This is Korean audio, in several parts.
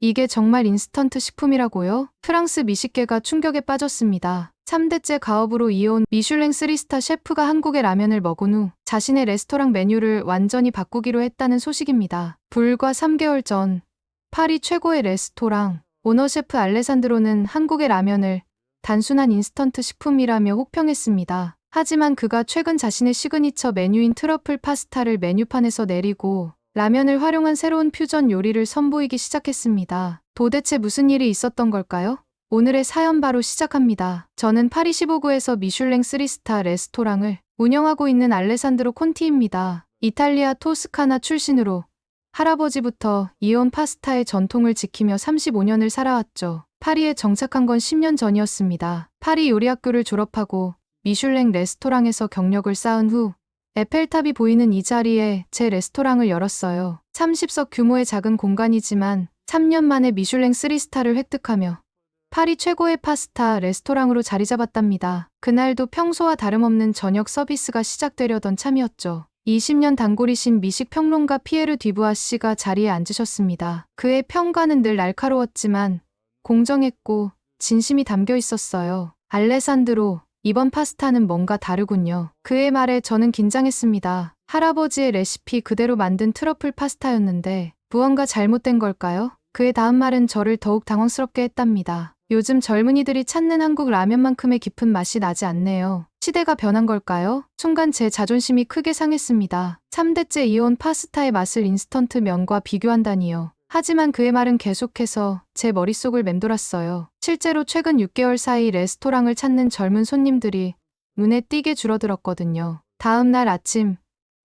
이게 정말 인스턴트 식품이라고요? 프랑스 미식계가 충격에 빠졌습니다. 3대째 가업으로 이어온 미슐랭 3스타 셰프가 한국의 라면을 먹은 후 자신의 레스토랑 메뉴를 완전히 바꾸기로 했다는 소식입니다. 불과 3개월 전 파리 최고의 레스토랑 오너 셰프 알레산드로는 한국의 라면을 단순한 인스턴트 식품이라며 혹평했습니다. 하지만 그가 최근 자신의 시그니처 메뉴인 트러플 파스타를 메뉴판에서 내리고 라면을 활용한 새로운 퓨전 요리를 선보이기 시작했습니다. 도대체 무슨 일이 있었던 걸까요? 오늘의 사연 바로 시작합니다. 저는 파리 15구에서 미슐랭 3스타 레스토랑을 운영하고 있는 알레산드로 콘티입니다. 이탈리아 토스카나 출신으로 할아버지부터 이어온 파스타의 전통을 지키며 35년을 살아왔죠. 파리에 정착한 건 10년 전이었습니다. 파리 요리학교를 졸업하고 미슐랭 레스토랑에서 경력을 쌓은 후 에펠탑이 보이는 이 자리에 제 레스토랑을 열었어요. 30석 규모의 작은 공간이지만 3년 만에 미슐랭 3스타를 획득하며 파리 최고의 파스타 레스토랑으로 자리 잡았답니다. 그날도 평소와 다름없는 저녁 서비스가 시작되려던 참이었죠. 20년 단골이신 미식평론가 피에르 뒤부아 씨가 자리에 앉으셨습니다. 그의 평가는 늘 날카로웠지만 공정했고 진심이 담겨 있었어요. 알레산드로, 이번 파스타는 뭔가 다르군요. 그의 말에 저는 긴장했습니다. 할아버지의 레시피 그대로 만든 트러플 파스타였는데 무언가 잘못된 걸까요? 그의 다음 말은 저를 더욱 당황스럽게 했답니다. 요즘 젊은이들이 찾는 한국 라면만큼의 깊은 맛이 나지 않네요. 시대가 변한 걸까요? 순간 제 자존심이 크게 상했습니다. 3대째 이어온 파스타의 맛을 인스턴트 면과 비교한다니요. 하지만 그의 말은 계속해서 제 머릿속을 맴돌았어요. 실제로 최근 6개월 사이 레스토랑을 찾는 젊은 손님들이 눈에 띄게 줄어들었거든요. 다음 날 아침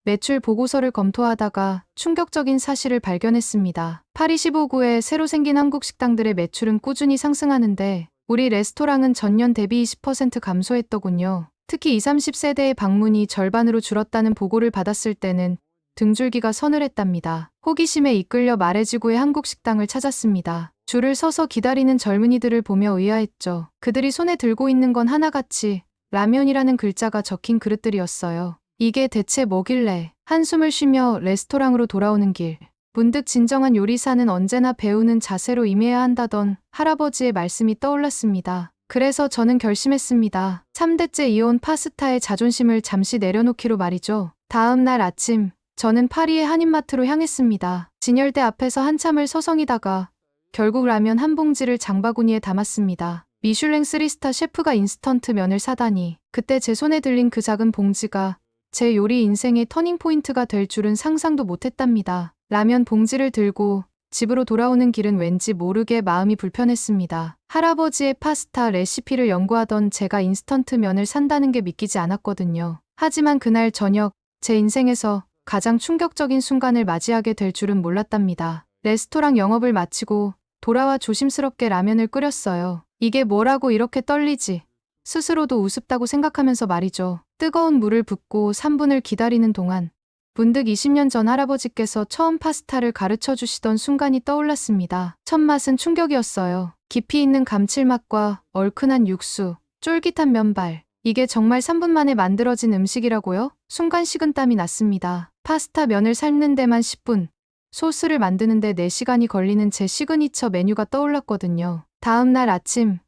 매출 보고서를 검토하다가 충격적인 사실을 발견했습니다. 파리 15구에 새로 생긴 한국 식당들의 매출은 꾸준히 상승하는데 우리 레스토랑은 전년 대비 20% 감소했더군요. 특히 20, 30세대의 방문이 절반으로 줄었다는 보고를 받았을 때는 등줄기가 서늘했답니다. 호기심에 이끌려 마레지구의 한국 식당을 찾았습니다. 줄을 서서 기다리는 젊은이들을 보며 의아했죠. 그들이 손에 들고 있는 건 하나같이 라면이라는 글자가 적힌 그릇들이었어요. 이게 대체 뭐길래? 한숨을 쉬며 레스토랑으로 돌아오는 길. 문득 진정한 요리사는 언제나 배우는 자세로 임해야 한다던 할아버지의 말씀이 떠올랐습니다. 그래서 저는 결심했습니다. 3대째 이어온 파스타의 자존심을 잠시 내려놓기로 말이죠. 다음 날 아침 저는 파리의 한인마트로 향했습니다. 진열대 앞에서 한참을 서성이다가 결국 라면 한 봉지를 장바구니에 담았습니다. 미슐랭 3스타 셰프가 인스턴트 면을 사다니. 그때 제 손에 들린 그 작은 봉지가 제 요리 인생의 터닝포인트가 될 줄은 상상도 못했답니다. 라면 봉지를 들고 집으로 돌아오는 길은 왠지 모르게 마음이 불편했습니다. 할아버지의 파스타 레시피를 연구하던 제가 인스턴트 면을 산다는 게 믿기지 않았거든요. 하지만 그날 저녁 제 인생에서 가장 충격적인 순간을 맞이하게 될 줄은 몰랐답니다. 레스토랑 영업을 마치고 돌아와 조심스럽게 라면을 끓였어요. 이게 뭐라고 이렇게 떨리지? 스스로도 우습다고 생각하면서 말이죠. 뜨거운 물을 붓고 3분을 기다리는 동안 문득 20년 전 할아버지께서 처음 파스타를 가르쳐 주시던 순간이 떠올랐습니다. 첫 맛은 충격이었어요. 깊이 있는 감칠맛과 얼큰한 육수, 쫄깃한 면발. 이게 정말 3분 만에 만들어진 음식이라고요? 순간 식은땀이 났습니다. 파스타 면을 삶는 데만 10분, 소스를 만드는 데 4시간이 걸리는 제 시그니처 메뉴가 떠올랐거든요. 다음 날 아침,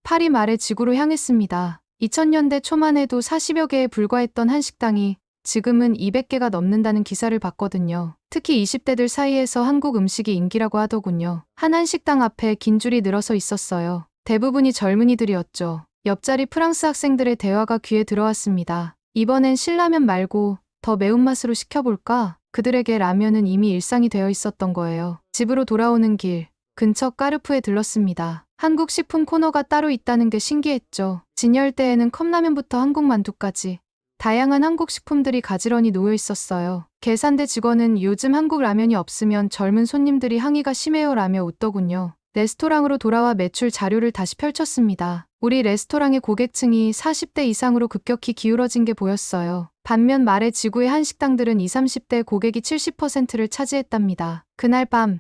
파리 말의 지구로 향했습니다. 2000년대 초만 해도 40여 개에 불과했던 한 식당이 지금은 200개가 넘는다는 기사를 봤거든요. 특히 20대들 사이에서 한국 음식이 인기라고 하더군요. 한 한식당 앞에 긴 줄이 늘어서 있었어요. 대부분이 젊은이들이었죠. 옆자리 프랑스 학생들의 대화가 귀에 들어왔습니다. 이번엔 신라면 말고 더 매운맛으로 시켜볼까? 그들에게 라면은 이미 일상이 되어 있었던 거예요. 집으로 돌아오는 길, 근처 까르푸에 들렀습니다. 한국 식품 코너가 따로 있다는 게 신기했죠. 진열대에는 컵라면부터 한국 만두까지 다양한 한국 식품들이 가지런히 놓여 있었어요. 계산대 직원은 요즘 한국 라면이 없으면 젊은 손님들이 항의가 심해요라며 웃더군요. 레스토랑으로 돌아와 매출 자료를 다시 펼쳤습니다. 우리 레스토랑의 고객층이 40대 이상으로 급격히 기울어진 게 보였어요. 반면 말의 지구의 한식당들은 20, 30대 고객이 70%를 차지했답니다. 그날 밤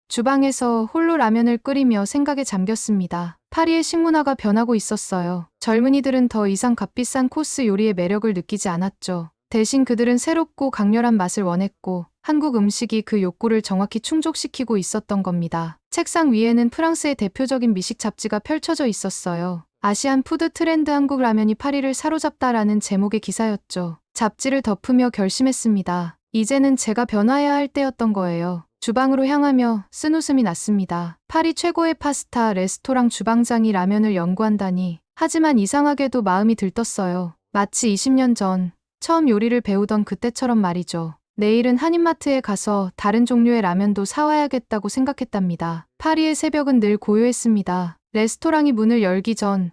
주방에서 홀로 라면을 끓이며 생각에 잠겼습니다. 파리의 식문화가 변하고 있었어요. 젊은이들은 더 이상 값비싼 코스 요리의 매력을 느끼지 않았죠. 대신 그들은 새롭고 강렬한 맛을 원했고 한국 음식이 그 욕구를 정확히 충족시키고 있었던 겁니다. 책상 위에는 프랑스의 대표적인 미식 잡지가 펼쳐져 있었어요. 아시안 푸드 트렌드 한국 라면이 파리를 사로잡다라는 제목의 기사였죠. 잡지를 덮으며 결심했습니다. 이제는 제가 변화해야 할 때였던 거예요. 주방으로 향하며 쓴웃음이 났습니다. 파리 최고의 파스타 레스토랑 주방장이 라면을 연구한다니. 하지만 이상하게도 마음이 들떴어요. 마치 20년 전 처음 요리를 배우던 그때처럼 말이죠. 내일은 한인마트에 가서 다른 종류의 라면도 사와야겠다고 생각했답니다. 파리의 새벽은 늘 고요했습니다. 레스토랑이 문을 열기 전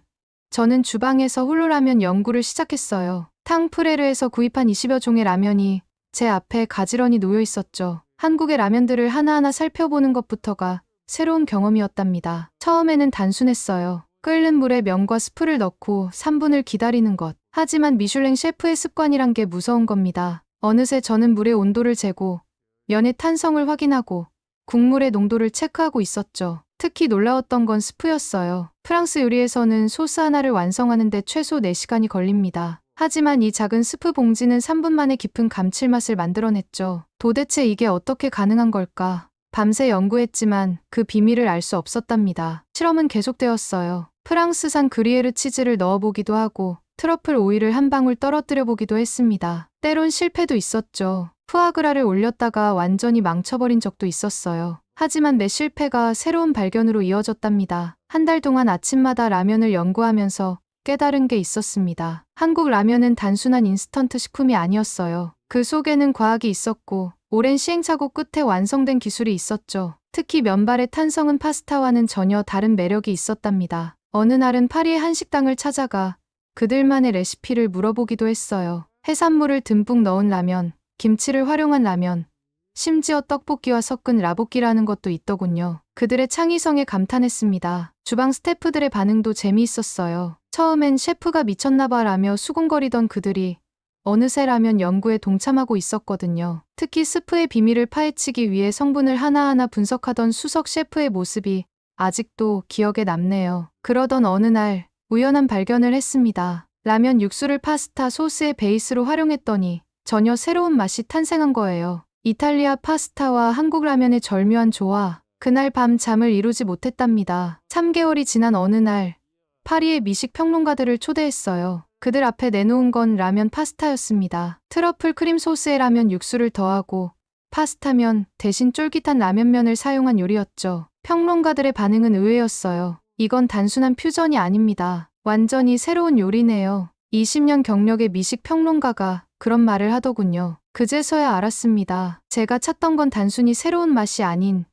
저는 주방에서 홀로 라면 연구를 시작했어요. 탕프레르에서 구입한 20여 종의 라면이 제 앞에 가지런히 놓여 있었죠. 한국의 라면들을 하나하나 살펴보는 것부터가 새로운 경험이었답니다. 처음에는 단순했어요. 끓는 물에 면과 스프를 넣고 3분을 기다리는 것. 하지만 미슐랭 셰프의 습관이란 게 무서운 겁니다. 어느새 저는 물의 온도를 재고 면의 탄성을 확인하고 국물의 농도를 체크하고 있었죠. 특히 놀라웠던 건 스프였어요. 프랑스 요리에서는 소스 하나를 완성하는데 최소 4시간이 걸립니다. 하지만 이 작은 스프 봉지는 3분 만에 깊은 감칠맛을 만들어냈죠. 도대체 이게 어떻게 가능한 걸까? 밤새 연구했지만 그 비밀을 알 수 없었답니다. 실험은 계속되었어요. 프랑스산 그리에르 치즈를 넣어보기도 하고 트러플 오일을 한 방울 떨어뜨려 보기도 했습니다. 때론 실패도 있었죠. 푸아그라를 올렸다가 완전히 망쳐버린 적도 있었어요. 하지만 매 실패가 새로운 발견으로 이어졌답니다. 한 달 동안 아침마다 라면을 연구하면서 깨달은 게 있었습니다. 한국 라면은 단순한 인스턴트 식품이 아니었어요. 그 속에는 과학이 있었고 오랜 시행착오 끝에 완성된 기술이 있었죠. 특히 면발의 탄성은 파스타와는 전혀 다른 매력이 있었답니다. 어느 날은 파리의 한 식당을 찾아가 그들만의 레시피를 물어보기도 했어요. 해산물을 듬뿍 넣은 라면, 김치를 활용한 라면, 심지어 떡볶이와 섞은 라볶이라는 것도 있더군요. 그들의 창의성에 감탄했습니다. 주방 스태프들의 반응도 재미있었어요. 처음엔 셰프가 미쳤나봐 라며 수군거리던 그들이 어느새 라면 연구에 동참하고 있었거든요. 특히 스프의 비밀을 파헤치기 위해 성분을 하나하나 분석하던 수석 셰프의 모습이 아직도 기억에 남네요. 그러던 어느 날 우연한 발견을 했습니다. 라면 육수를 파스타 소스의 베이스로 활용했더니 전혀 새로운 맛이 탄생한 거예요. 이탈리아 파스타와 한국 라면의 절묘한 조화. 그날 밤 잠을 이루지 못했답니다. 3개월이 지난 어느 날 파리의 미식 평론가들을 초대했어요. 그들 앞에 내놓은 건 라면 파스타였습니다. 트러플 크림 소스에 라면 육수를 더하고 파스타면 대신 쫄깃한 라면면을 사용한 요리였죠. 평론가들의 반응은 의외였어요. 이건 단순한 퓨전이 아닙니다. 완전히 새로운 요리네요. 20년 경력의 미식 평론가가 그런 말을 하더군요. 그제서야 알았습니다. 제가 찾던 건 단순히 새로운 맛이 아닌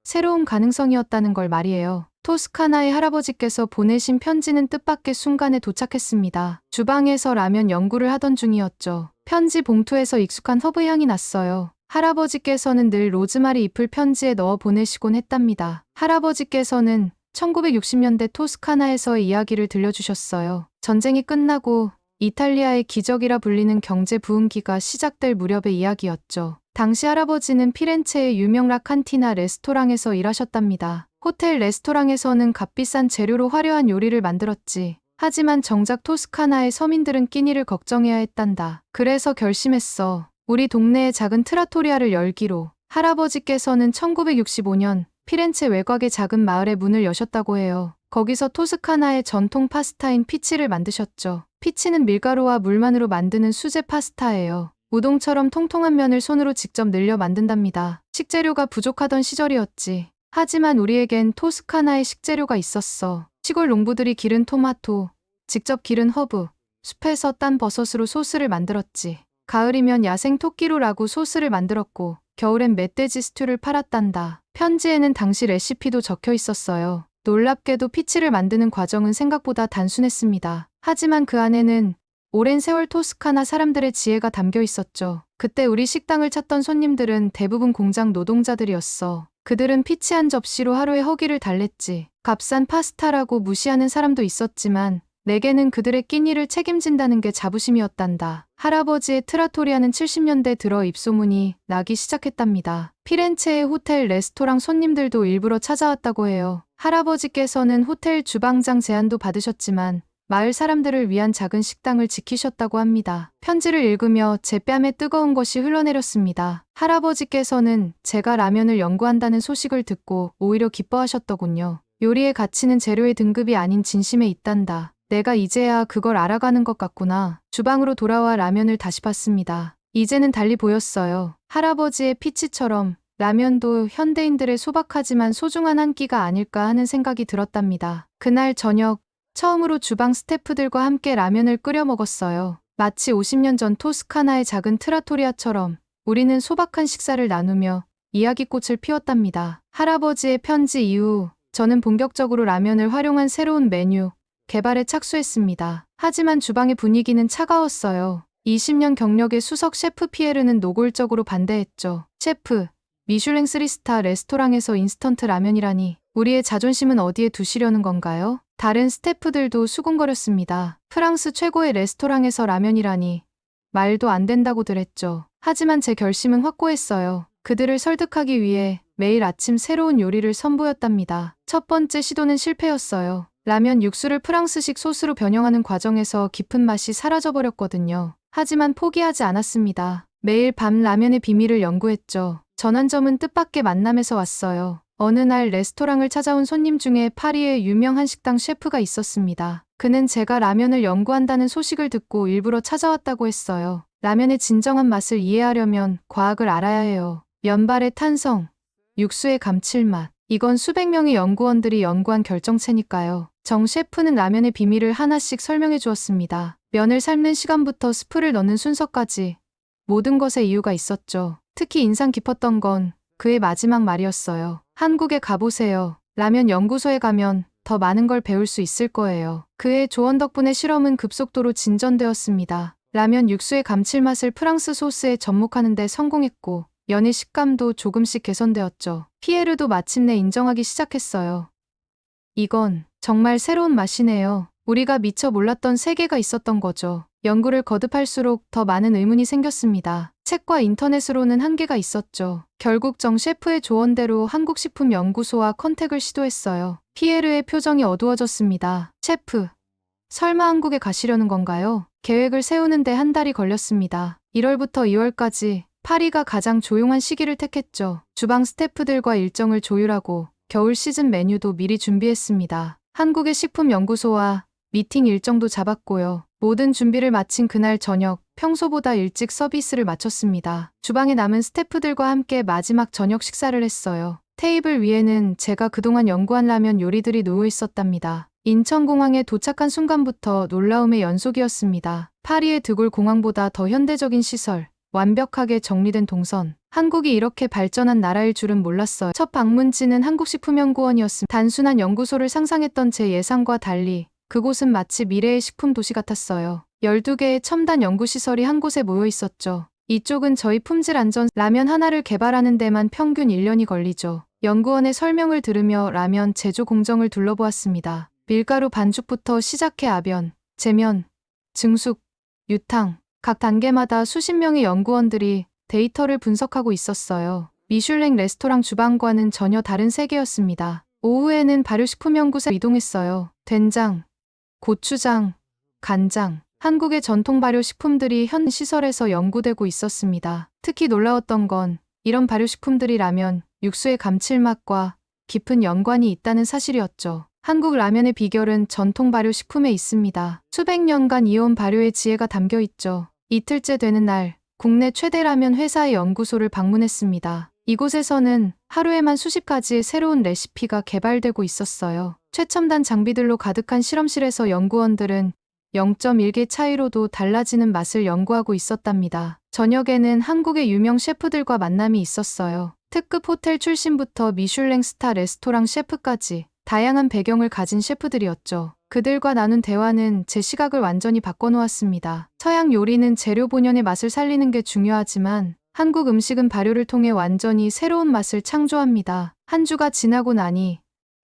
새로운 가능성이었다는 걸 말이에요. 토스카나의 할아버지께서 보내신 편지는 뜻밖의 순간에 도착했습니다. 주방에서 라면 연구를 하던 중이었죠. 편지 봉투에서 익숙한 허브 향이 났어요. 할아버지께서는 늘 로즈마리 잎을 편지에 넣어 보내시곤 했답니다. 할아버지께서는 1960년대 토스카나에서의 이야기를 들려주셨어요. 전쟁이 끝나고 이탈리아의 기적이라 불리는 경제 부흥기가 시작될 무렵의 이야기였죠. 당시 할아버지는 피렌체의 유명 라칸티나 레스토랑에서 일하셨답니다. 호텔 레스토랑에서는 값비싼 재료로 화려한 요리를 만들었지. 하지만 정작 토스카나의 서민들은 끼니를 걱정해야 했단다. 그래서 결심했어. 우리 동네에 작은 트라토리아를 열기로. 할아버지께서는 1965년 피렌체 외곽의 작은 마을에 문을 여셨다고 해요. 거기서 토스카나의 전통 파스타인 피치를 만드셨죠. 피치는 밀가루와 물만으로 만드는 수제 파스타예요. 우동처럼 통통한 면을 손으로 직접 늘려 만든답니다. 식재료가 부족하던 시절이었지. 하지만 우리에겐 토스카나의 식재료가 있었어. 시골 농부들이 기른 토마토, 직접 기른 허브, 숲에서 딴 버섯으로 소스를 만들었지. 가을이면 야생 토끼로 라구 소스를 만들었고 겨울엔 멧돼지 스튜를 팔았단다. 편지에는 당시 레시피도 적혀 있었어요. 놀랍게도 피치를 만드는 과정은 생각보다 단순했습니다. 하지만 그 안에는 오랜 세월 토스카나 사람들의 지혜가 담겨 있었죠. 그때 우리 식당을 찾던 손님들은 대부분 공장 노동자들이었어. 그들은 피치 한 접시로 하루의 허기를 달랬지. 값싼 파스타라고 무시하는 사람도 있었지만 내게는 그들의 끼니를 책임진다는 게 자부심이었단다. 할아버지의 트라토리아는 70년대 들어 입소문이 나기 시작했답니다. 피렌체의 호텔 레스토랑 손님들도 일부러 찾아왔다고 해요. 할아버지께서는 호텔 주방장 제안도 받으셨지만 마을 사람들을 위한 작은 식당을 지키셨다고 합니다. 편지를 읽으며 제 뺨에 뜨거운 것이 흘러내렸습니다. 할아버지께서는 제가 라면을 연구한다는 소식을 듣고 오히려 기뻐하셨더군요. 요리의 가치는 재료의 등급이 아닌 진심에 있단다. 내가 이제야 그걸 알아가는 것 같구나. 주방으로 돌아와 라면을 다시 봤습니다. 이제는 달리 보였어요. 할아버지의 피치처럼 라면도 현대인들의 소박하지만 소중한 한 끼가 아닐까 하는 생각이 들었답니다. 그날 저녁 처음으로 주방 스태프들과 함께 라면을 끓여 먹었어요. 마치 50년 전 토스카나의 작은 트라토리아처럼 우리는 소박한 식사를 나누며 이야기꽃을 피웠답니다. 할아버지의 편지 이후 저는 본격적으로 라면을 활용한 새로운 메뉴 개발에 착수했습니다. 하지만 주방의 분위기는 차가웠어요. 20년 경력의 수석 셰프 피에르는 노골적으로 반대했죠. 셰프, 미슐랭 3스타 레스토랑에서 인스턴트 라면이라니 우리의 자존심은 어디에 두시려는 건가요? 다른 스태프들도 수군거렸습니다. 프랑스 최고의 레스토랑에서 라면이라니 말도 안 된다고들 했죠. 하지만 제 결심은 확고했어요. 그들을 설득하기 위해 매일 아침 새로운 요리를 선보였답니다. 첫 번째 시도는 실패였어요. 라면 육수를 프랑스식 소스로 변형하는 과정에서 깊은 맛이 사라져버렸거든요. 하지만 포기하지 않았습니다. 매일 밤 라면의 비밀을 연구했죠. 전환점은 뜻밖의 만남에서 왔어요. 어느 날 레스토랑을 찾아온 손님 중에 파리의 유명한 식당 셰프가 있었습니다. 그는 제가 라면을 연구한다는 소식을 듣고 일부러 찾아왔다고 했어요. 라면의 진정한 맛을 이해하려면 과학을 알아야 해요. 면발의 탄성, 육수의 감칠맛. 이건 수백 명의 연구원들이 연구한 결정체니까요. 정 셰프는 라면의 비밀을 하나씩 설명해 주었습니다. 면을 삶는 시간부터 스프를 넣는 순서까지 모든 것에 이유가 있었죠. 특히 인상 깊었던 건 그의 마지막 말이었어요. 한국에 가보세요. 라면 연구소에 가면 더 많은 걸 배울 수 있을 거예요. 그의 조언 덕분에 실험은 급속도로 진전되었습니다. 라면 육수의 감칠맛을 프랑스 소스에 접목하는 데 성공했고 면의 식감도 조금씩 개선되었죠. 피에르도 마침내 인정하기 시작했어요. 이건 정말 새로운 맛이네요. 우리가 미처 몰랐던 세계가 있었던 거죠. 연구를 거듭할수록 더 많은 의문이 생겼습니다. 책과 인터넷으로는 한계가 있었죠. 결국 정 셰프의 조언대로 한국식품연구소와 컨택을 시도했어요. 피에르의 표정이 어두워졌습니다. 셰프, 설마 한국에 가시려는 건가요? 계획을 세우는데 한 달이 걸렸습니다. 1월부터 2월까지 파리가 가장 조용한 시기를 택했죠. 주방 스태프들과 일정을 조율하고 겨울 시즌 메뉴도 미리 준비했습니다. 한국의 식품연구소와 미팅 일정도 잡았고요. 모든 준비를 마친 그날 저녁, 평소보다 일찍 서비스를 마쳤습니다. 주방에 남은 스태프들과 함께 마지막 저녁 식사를 했어요. 테이블 위에는 제가 그동안 연구한 라면 요리들이 놓여 있었답니다. 인천공항에 도착한 순간부터 놀라움의 연속이었습니다. 파리의 드골 공항보다 더 현대적인 시설, 완벽하게 정리된 동선. 한국이 이렇게 발전한 나라일 줄은 몰랐어요. 첫 방문지는 한국식품연구원이었습니다. 단순한 연구소를 상상했던 제 예상과 달리 그곳은 마치 미래의 식품 도시 같았어요. 12개의 첨단 연구시설이 한 곳에 모여 있었죠. 이쪽은 저희 품질 안전 라면 하나를 개발하는 데만 평균 1년이 걸리죠. 연구원의 설명을 들으며 라면 제조 공정을 둘러보았습니다. 밀가루 반죽부터 시작해 아변, 제면, 증숙, 유탕, 각 단계마다 수십 명의 연구원들이 데이터를 분석하고 있었어요. 미슐랭 레스토랑 주방과는 전혀 다른 세계였습니다. 오후에는 발효식품연구소에 이동했어요. 된장, 고추장, 간장, 한국의 전통 발효식품들이 현 시설에서 연구되고 있었습니다. 특히 놀라웠던 건 이런 발효식품들이 라면, 육수의 감칠맛과 깊은 연관이 있다는 사실이었죠. 한국 라면의 비결은 전통 발효식품에 있습니다. 수백 년간 이어온 발효의 지혜가 담겨 있죠. 이틀째 되는 날, 국내 최대 라면 회사의 연구소를 방문했습니다. 이곳에서는 하루에만 수십 가지의 새로운 레시피가 개발되고 있었어요. 최첨단 장비들로 가득한 실험실에서 연구원들은 0.1개 차이로도 달라지는 맛을 연구하고 있었답니다. 저녁에는 한국의 유명 셰프들과 만남이 있었어요. 특급 호텔 출신부터 미슐랭 스타 레스토랑 셰프까지 다양한 배경을 가진 셰프들이었죠. 그들과 나눈 대화는 제 시각을 완전히 바꿔놓았습니다. 서양 요리는 재료 본연의 맛을 살리는 게 중요하지만 한국 음식은 발효를 통해 완전히 새로운 맛을 창조합니다. 한 주가 지나고 나니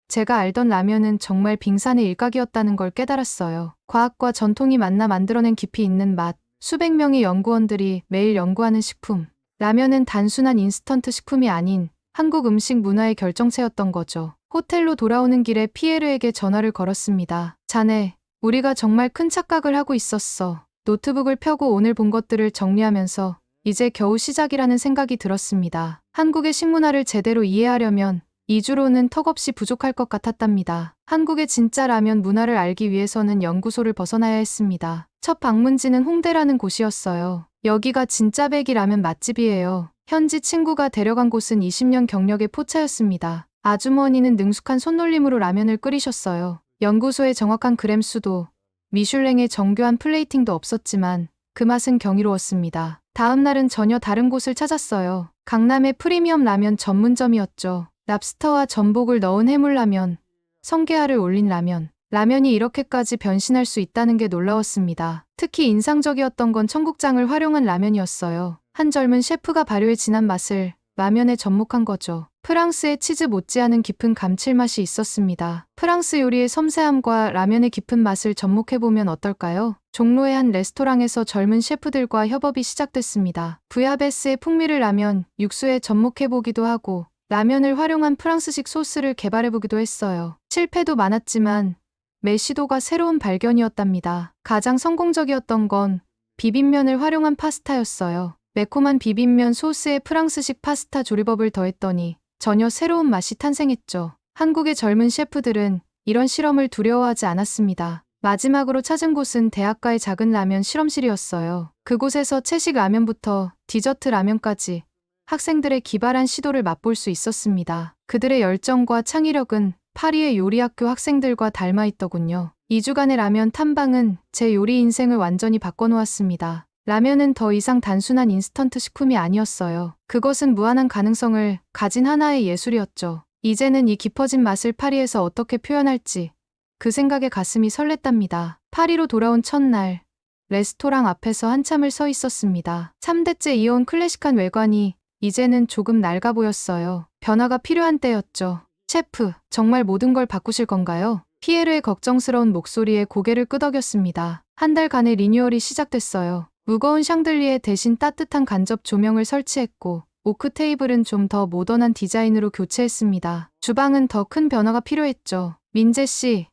제가 알던 라면은 정말 빙산의 일각이었다는 걸 깨달았어요. 과학과 전통이 만나 만들어낸 깊이 있는 맛, 수백 명의 연구원들이 매일 연구하는 식품. 라면은 단순한 인스턴트 식품이 아닌 한국 음식 문화의 결정체였던 거죠. 호텔로 돌아오는 길에 피에르에게 전화를 걸었습니다. 자네, 우리가 정말 큰 착각을 하고 있었어. 노트북을 펴고 오늘 본 것들을 정리하면서 이제 겨우 시작이라는 생각이 들었습니다. 한국의 식문화를 제대로 이해하려면 2주로는 턱없이 부족할 것 같았답니다. 한국의 진짜 라면 문화를 알기 위해서는 연구소를 벗어나야 했습니다. 첫 방문지는 홍대라는 곳이었어요. 여기가 진짜 백이 라면 맛집이에요. 현지 친구가 데려간 곳은 20년 경력의 포차였습니다. 아주머니는 능숙한 손놀림으로 라면을 끓이셨어요. 연구소의 정확한 그램 수도, 미슐랭의 정교한 플레이팅도 없었지만 그 맛은 경이로웠습니다. 다음 날은 전혀 다른 곳을 찾았어요. 강남의 프리미엄 라면 전문점이었죠. 랍스터와 전복을 넣은 해물라면, 성게알을 올린 라면. 라면이 이렇게까지 변신할 수 있다는 게 놀라웠습니다. 특히 인상적이었던 건 청국장을 활용한 라면이었어요. 한 젊은 셰프가 발효의 진한 맛을 라면에 접목한 거죠. 프랑스의 치즈 못지않은 깊은 감칠맛이 있었습니다. 프랑스 요리의 섬세함과 라면의 깊은 맛을 접목해보면 어떨까요? 종로의 한 레스토랑에서 젊은 셰프들과 협업이 시작됐습니다. 부야베스의 풍미를 라면, 육수에 접목해보기도 하고 라면을 활용한 프랑스식 소스를 개발해보기도 했어요. 실패도 많았지만 매 시도가 새로운 발견이었답니다. 가장 성공적이었던 건 비빔면을 활용한 파스타였어요. 매콤한 비빔면 소스에 프랑스식 파스타 조리법을 더했더니 전혀 새로운 맛이 탄생했죠. 한국의 젊은 셰프들은 이런 실험을 두려워하지 않았습니다. 마지막으로 찾은 곳은 대학가의 작은 라면 실험실이었어요. 그곳에서 채식 라면부터 디저트 라면까지 학생들의 기발한 시도를 맛볼 수 있었습니다. 그들의 열정과 창의력은 파리의 요리학교 학생들과 닮아 있더군요. 2주간의 라면 탐방은 제 요리 인생을 완전히 바꿔놓았습니다. 라면은 더 이상 단순한 인스턴트 식품이 아니었어요. 그것은 무한한 가능성을 가진 하나의 예술이었죠. 이제는 이 깊어진 맛을 파리에서 어떻게 표현할지 그 생각에 가슴이 설렜답니다. 파리로 돌아온 첫날, 레스토랑 앞에서 한참을 서 있었습니다. 3대째 이어온 클래식한 외관이 이제는 조금 낡아 보였어요. 변화가 필요한 때였죠. 셰프, 정말 모든 걸 바꾸실 건가요? 피에르의 걱정스러운 목소리에 고개를 끄덕였습니다. 한 달간의 리뉴얼이 시작됐어요. 무거운 샹들리에 대신 따뜻한 간접 조명을 설치했고 오크 테이블은 좀 더 모던한 디자인으로 교체했습니다. 주방은 더 큰 변화가 필요했죠. 민재 씨,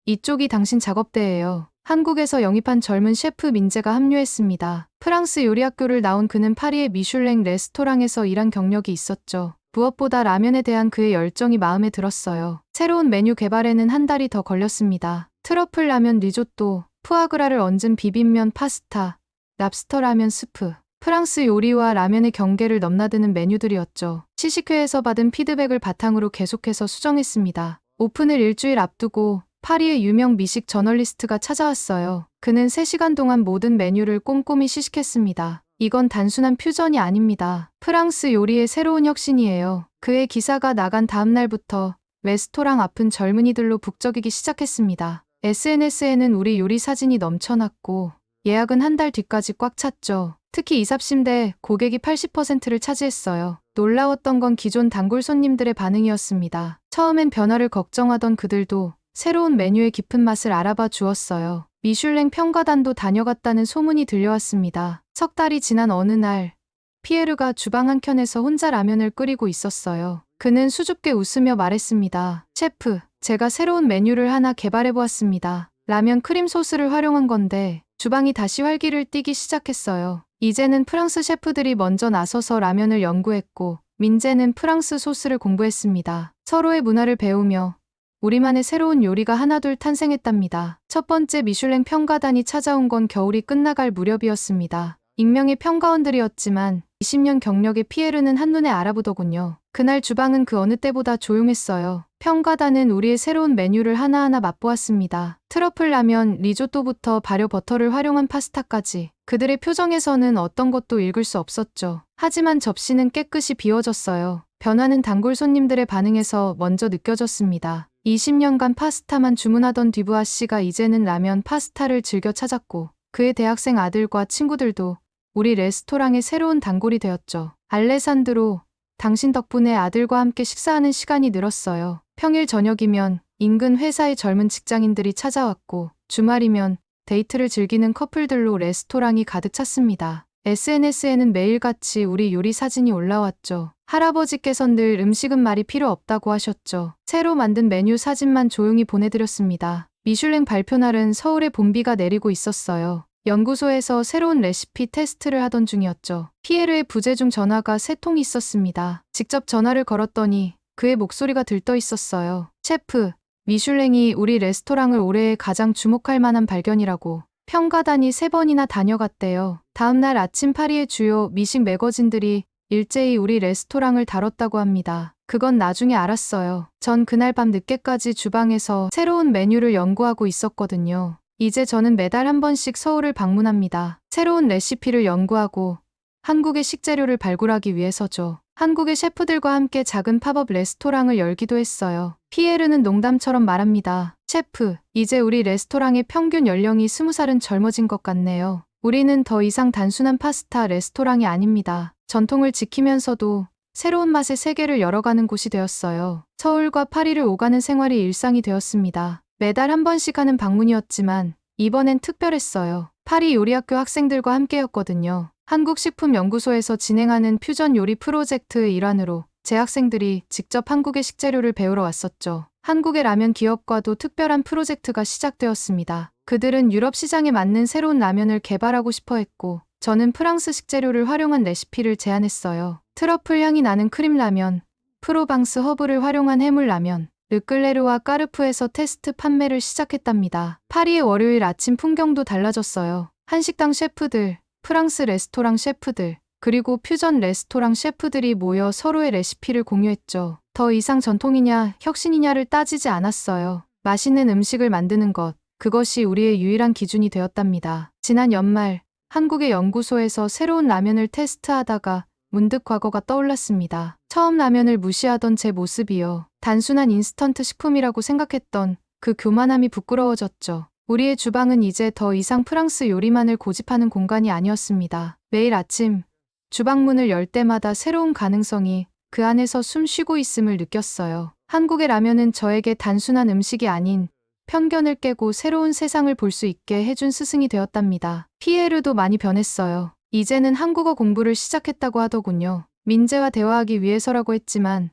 이쪽이 당신 작업대예요. 한국에서 영입한 젊은 셰프 민재가 합류했습니다. 프랑스 요리학교를 나온 그는 파리의 미슐랭 레스토랑에서 일한 경력이 있었죠. 무엇보다 라면에 대한 그의 열정이 마음에 들었어요. 새로운 메뉴 개발에는 한 달이 더 걸렸습니다. 트러플 라면 리조또, 푸아그라를 얹은 비빔면 파스타, 랍스터 라면 스프. 프랑스 요리와 라면의 경계를 넘나드는 메뉴들이었죠. 시식회에서 받은 피드백을 바탕으로 계속해서 수정했습니다. 오픈을 일주일 앞두고 파리의 유명 미식 저널리스트가 찾아왔어요. 그는 3시간 동안 모든 메뉴를 꼼꼼히 시식했습니다. 이건 단순한 퓨전이 아닙니다. 프랑스 요리의 새로운 혁신이에요. 그의 기사가 나간 다음 날부터 레스토랑 앞은 젊은이들로 북적이기 시작했습니다. SNS에는 우리 요리 사진이 넘쳐났고 예약은 한 달 뒤까지 꽉 찼죠. 특히 이삽심대 고객이 80%를 차지했어요. 놀라웠던 건 기존 단골 손님들의 반응이었습니다. 처음엔 변화를 걱정하던 그들도 새로운 메뉴의 깊은 맛을 알아봐 주었어요. 미슐랭 평가단도 다녀갔다는 소문이 들려왔습니다. 석 달이 지난 어느 날, 피에르가 주방 한켠에서 혼자 라면을 끓이고 있었어요. 그는 수줍게 웃으며 말했습니다. 셰프, 제가 새로운 메뉴를 하나 개발해보았습니다. 라면 크림 소스를 활용한 건데 주방이 다시 활기를 띠기 시작했어요. 이제는 프랑스 셰프들이 먼저 나서서 라면을 연구했고 민재는 프랑스 소스를 공부했습니다. 서로의 문화를 배우며 우리만의 새로운 요리가 하나둘 탄생했답니다. 첫 번째 미슐랭 평가단이 찾아온 건 겨울이 끝나갈 무렵이었습니다. 익명의 평가원들이었지만 20년 경력의 피에르는 한눈에 알아보더군요. 그날 주방은 그 어느 때보다 조용했어요. 평가단은 우리의 새로운 메뉴를 하나하나 맛보았습니다. 트러플 라면, 리조또부터 발효 버터를 활용한 파스타까지. 그들의 표정에서는 어떤 것도 읽을 수 없었죠. 하지만 접시는 깨끗이 비워졌어요. 변화는 단골 손님들의 반응에서 먼저 느껴졌습니다. 20년간 파스타만 주문하던 듀부아 씨가 이제는 라면 파스타를 즐겨 찾았고 그의 대학생 아들과 친구들도 우리 레스토랑의 새로운 단골이 되었죠. 알레산드로, 당신 덕분에 아들과 함께 식사하는 시간이 늘었어요. 평일 저녁이면 인근 회사의 젊은 직장인들이 찾아왔고 주말이면 데이트를 즐기는 커플들로 레스토랑이 가득 찼습니다. SNS에는 매일같이 우리 요리 사진이 올라왔죠. 할아버지께선 늘 음식은 말이 필요 없다고 하셨죠. 새로 만든 메뉴 사진만 조용히 보내드렸습니다. 미슐랭 발표 날은 서울에 봄비가 내리고 있었어요. 연구소에서 새로운 레시피 테스트를 하던 중이었죠. 피에르의 부재중 전화가 3통 있었습니다. 직접 전화를 걸었더니 그의 목소리가 들떠 있었어요. 셰프, 미슐랭이 우리 레스토랑을 올해의 가장 주목할 만한 발견이라고 평가단이 3번이나 다녀갔대요. 다음날 아침 파리의 주요 미식 매거진들이 일제히 우리 레스토랑을 다뤘다고 합니다. 그건 나중에 알았어요. 전 그날 밤 늦게까지 주방에서 새로운 메뉴를 연구하고 있었거든요. 이제 저는 매달 한 번씩 서울을 방문합니다. 새로운 레시피를 연구하고 한국의 식재료를 발굴하기 위해서죠. 한국의 셰프들과 함께 작은 팝업 레스토랑을 열기도 했어요. 피에르는 농담처럼 말합니다. 셰프, 이제 우리 레스토랑의 평균 연령이 20살은 젊어진 것 같네요. 우리는 더 이상 단순한 파스타 레스토랑이 아닙니다. 전통을 지키면서도 새로운 맛의 세계를 열어가는 곳이 되었어요. 서울과 파리를 오가는 생활이 일상이 되었습니다. 매달 한 번씩 하는 방문이었지만 이번엔 특별했어요. 파리 요리학교 학생들과 함께였거든요. 한국식품연구소에서 진행하는 퓨전 요리 프로젝트의 일환으로 제 학생들이 직접 한국의 식재료를 배우러 왔었죠. 한국의 라면 기업과도 특별한 프로젝트가 시작되었습니다. 그들은 유럽 시장에 맞는 새로운 라면을 개발하고 싶어 했고 저는 프랑스 식재료를 활용한 레시피를 제안했어요. 트러플 향이 나는 크림라면, 프로방스 허브를 활용한 해물라면, 르클레르와 까르프에서 테스트 판매를 시작했답니다. 파리의 월요일 아침 풍경도 달라졌어요. 한식당 셰프들, 프랑스 레스토랑 셰프들, 그리고 퓨전 레스토랑 셰프들이 모여 서로의 레시피를 공유했죠. 더 이상 전통이냐 혁신이냐를 따지지 않았어요. 맛있는 음식을 만드는 것, 그것이 우리의 유일한 기준이 되었답니다. 지난 연말 한국의 연구소에서 새로운 라면을 테스트하다가 문득 과거가 떠올랐습니다. 처음 라면을 무시하던 제 모습이요. 단순한 인스턴트 식품이라고 생각했던 그 교만함이 부끄러워졌죠. 우리의 주방은 이제 더 이상 프랑스 요리만을 고집하는 공간이 아니었습니다. 매일 아침 주방문을 열 때마다 새로운 가능성이 그 안에서 숨 쉬고 있음을 느꼈어요. 한국의 라면은 저에게 단순한 음식이 아닌 편견을 깨고 새로운 세상을 볼 수 있게 해준 스승이 되었답니다. 피에르도 많이 변했어요. 이제는 한국어 공부를 시작했다고 하더군요. 민재와 대화하기 위해서라고 했지만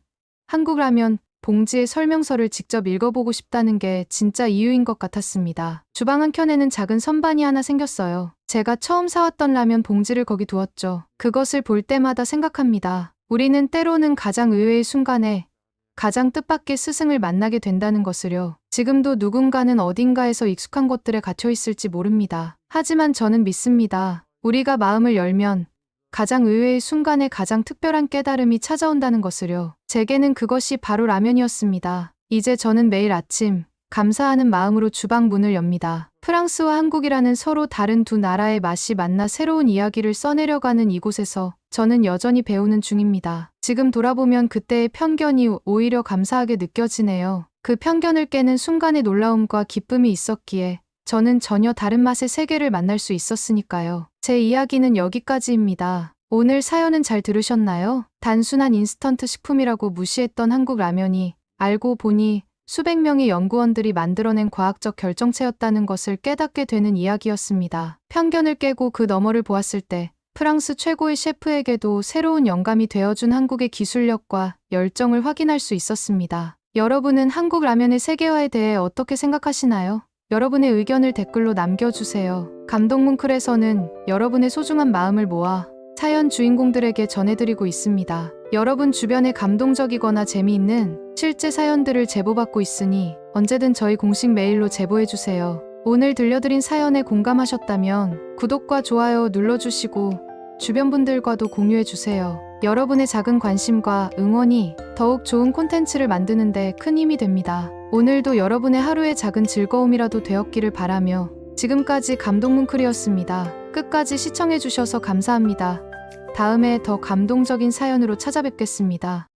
한국 라면 봉지의 설명서를 직접 읽어보고 싶다는 게 진짜 이유인 것 같았습니다. 주방 한켠에는 작은 선반이 하나 생겼어요. 제가 처음 사왔던 라면 봉지를 거기 두었죠. 그것을 볼 때마다 생각합니다. 우리는 때로는 가장 의외의 순간에 가장 뜻밖의 스승을 만나게 된다는 것을요. 지금도 누군가는 어딘가에서 익숙한 곳들에 갇혀 있을지 모릅니다. 하지만 저는 믿습니다. 우리가 마음을 열면 가장 의외의 순간에 가장 특별한 깨달음이 찾아온다는 것을요. 제게는 그것이 바로 라면이었습니다. 이제 저는 매일 아침 감사하는 마음으로 주방 문을 엽니다. 프랑스와 한국이라는 서로 다른 두 나라의 맛이 만나 새로운 이야기를 써내려가는 이곳에서 저는 여전히 배우는 중입니다. 지금 돌아보면 그때의 편견이 오히려 감사하게 느껴지네요. 그 편견을 깨는 순간의 놀라움과 기쁨이 있었기에 저는 전혀 다른 맛의 세계를 만날 수 있었으니까요. 제 이야기는 여기까지입니다. 오늘 사연은 잘 들으셨나요? 단순한 인스턴트 식품이라고 무시했던 한국 라면이 알고 보니 수백 명의 연구원들이 만들어낸 과학적 결정체였다는 것을 깨닫게 되는 이야기였습니다. 편견을 깨고 그 너머를 보았을 때 프랑스 최고의 셰프에게도 새로운 영감이 되어준 한국의 기술력과 열정을 확인할 수 있었습니다. 여러분은 한국 라면의 세계화에 대해 어떻게 생각하시나요? 여러분의 의견을 댓글로 남겨주세요. 감동문클에서는 여러분의 소중한 마음을 모아 사연 주인공들에게 전해드리고 있습니다. 여러분 주변에 감동적이거나 재미있는 실제 사연들을 제보받고 있으니 언제든 저희 공식 메일로 제보해주세요. 오늘 들려드린 사연에 공감하셨다면 구독과 좋아요 눌러주시고 주변 분들과도 공유해주세요. 여러분의 작은 관심과 응원이 더욱 좋은 콘텐츠를 만드는 데 큰 힘이 됩니다. 오늘도 여러분의 하루의 작은 즐거움이라도 되었기를 바라며 지금까지 감동문클이었습니다. 끝까지 시청해주셔서 감사합니다. 다음에 더 감동적인 사연으로 찾아뵙겠습니다.